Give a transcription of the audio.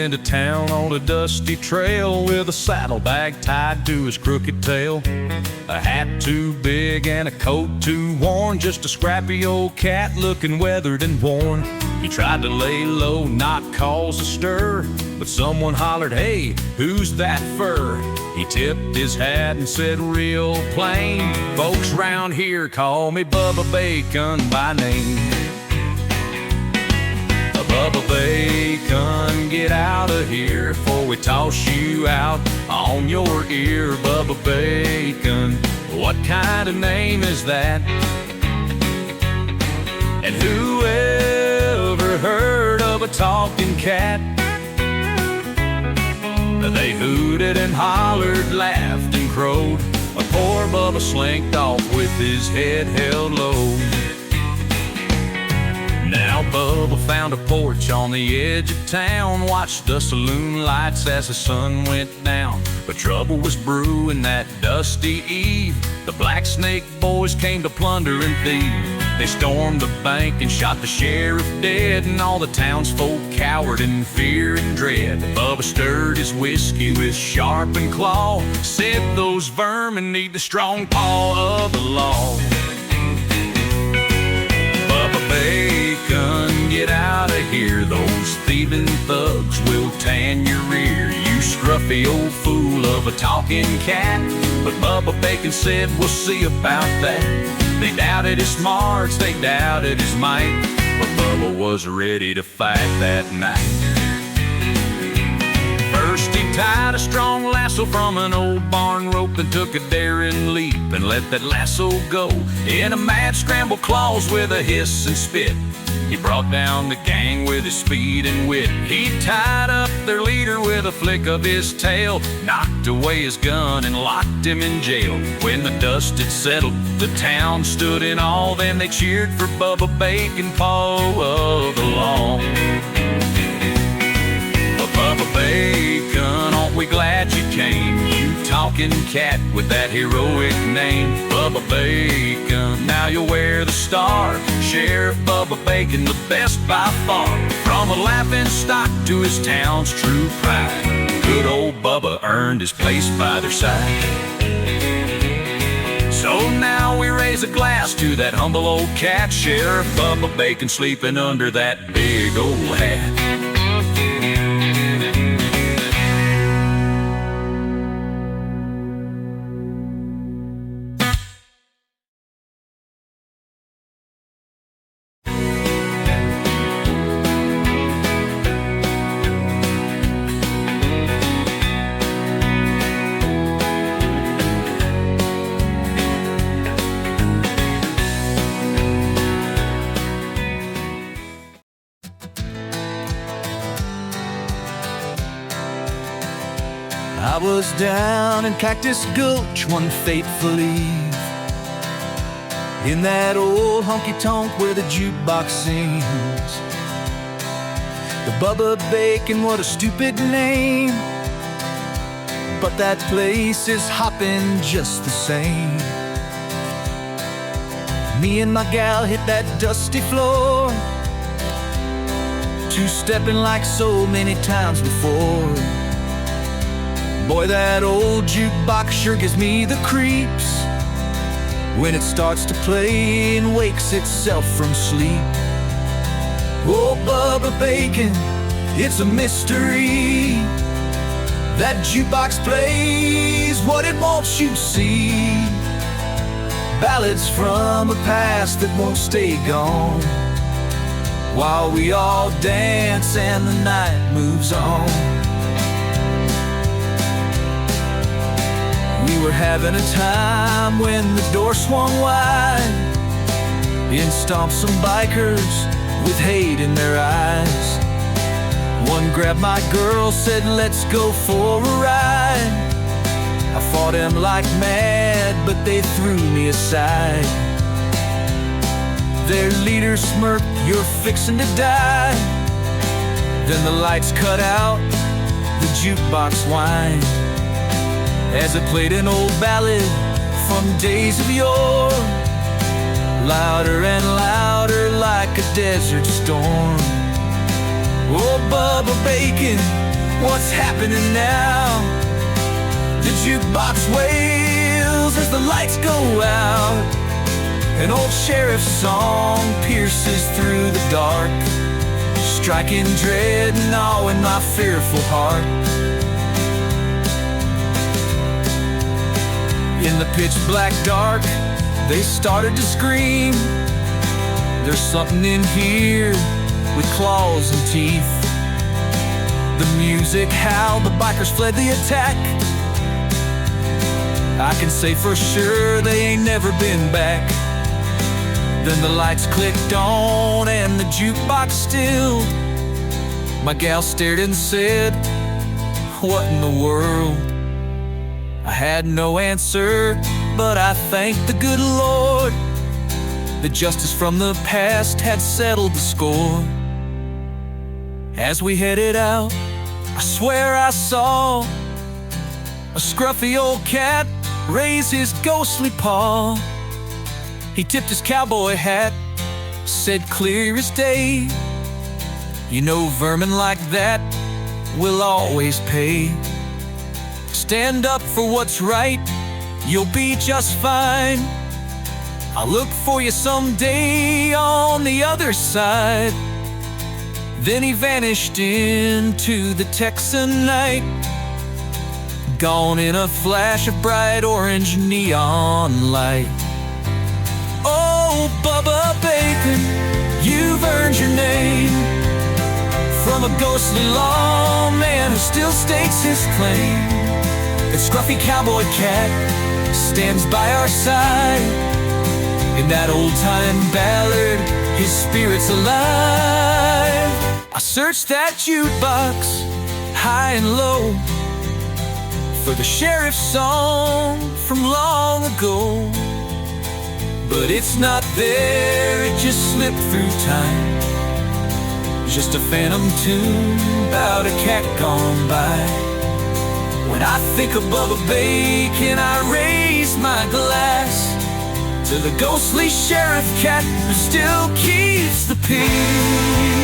into town on a dusty trail with a saddlebag tied to his crooked tail. A hat too big and a coat too worn, just a scrappy old cat looking weathered and worn. He tried to lay low, not cause a stir, but someone hollered, "Hey, who's that fur?" He tipped his hat and said real plain, "Folks round here call me Bubba Bacon by name." Bubba Bacon, get out of here before we toss you out on your ear. Bubba Bacon, what kind of name is that? And who ever heard of a talking cat? They hooted and hollered, laughed and crowed, but poor Bubba slinked off with his head held low. Now Bubba found a porch on the edge of town, watched the saloon lights as the sun went down. But trouble was brewing that dusty eve. The Black Snake boys came to plunder and thieve. They stormed the bank and shot the sheriff dead, and all the townsfolk cowered in fear and dread. Bubba stirred his whiskey with sharpened claw, said those vermin need the strong paw of the law. Bubba Bacon, get out of here, those thieving thugs will tan your rear. You scruffy old fool of a talking cat. But Bubba Bacon said, we'll see about that. They doubted his smarts, they doubted his might, but Bubba was ready to fight that night. First he tied a strong lasso from an old barn rope and took a daring leap and let that lasso go. In a mad scramble claws with a hiss and spit, he brought down the gang with his speed and wit. He tied up their leader with a flick of his tail, knocked away his gun and locked him in jail. When the dust had settled, the town stood in awe. Then they cheered for Bubba Bacon, paw of the law. Bubba Bacon, aren't we glad you came? You talking cat with that heroic name. Bubba Bacon, now you'll wear the star. Sheriff Bubba Bacon, the best by far. From a laughing stock to his town's true pride, good old Bubba earned his place by their side. So now we raise a glass to that humble old cat. Sheriff Bubba Bacon sleeping under that big old hat. I was down in Cactus Gulch one fateful eve, in that old honky-tonk where the jukebox sings. The Bubba Bacon, what a stupid name, but that place is hopping just the same. Me and my gal hit that dusty floor, two-stepping like so many times before. Boy, that old jukebox sure gives me the creeps when it starts to play and wakes itself from sleep. Oh, Bubba Bacon, it's a mystery. That jukebox plays what it wants you to see. Ballads from a past that won't stay gone, while we all dance and the night moves on. We were having a time when the door swung wide. In stomped some bikers with hate in their eyes. One grabbed my girl, said, let's go for a ride. I fought him like mad, but they threw me aside. Their leader smirked, you're fixing to die. Then the lights cut out, the jukebox whined, as it played an old ballad from days of yore, louder and louder like a desert storm. Oh, Bubba Bacon, What's happening now? The jukebox wails as the lights go out. An old sheriff's song pierces through the dark, striking dread and awe in my fearful heart. In the pitch black dark, they started to scream. There's something in here with claws and teeth. The music howled, the bikers fled the attack. I can say for sure they ain't never been back. Then the lights clicked on and the jukebox stilled. My gal stared and said, "What in the world?" I had no answer, but I thanked the good Lord. The justice from the past had settled the score. As we headed out, I swear I saw a scruffy old cat raise his ghostly paw. He tipped his cowboy hat, said clear as day, "You know vermin like that will always pay. Stand up for what's right, you'll be just fine. I'll look for you someday on the other side." Then he vanished into the Texan night, gone in a flash of bright orange neon light. Oh, Bubba Bacon, you've earned your name from a ghostly lawman who still stakes his claim. The scruffy cowboy cat stands by our side. In that old-time ballad, his spirit's alive. I searched that jukebox, high and low, for the sheriff's song from long ago. But it's not there, it just slipped through time. Just a phantom tune about a cat gone by. When I think of Bubba Bacon, I raise my glass to the ghostly sheriff cat who still keeps the peace.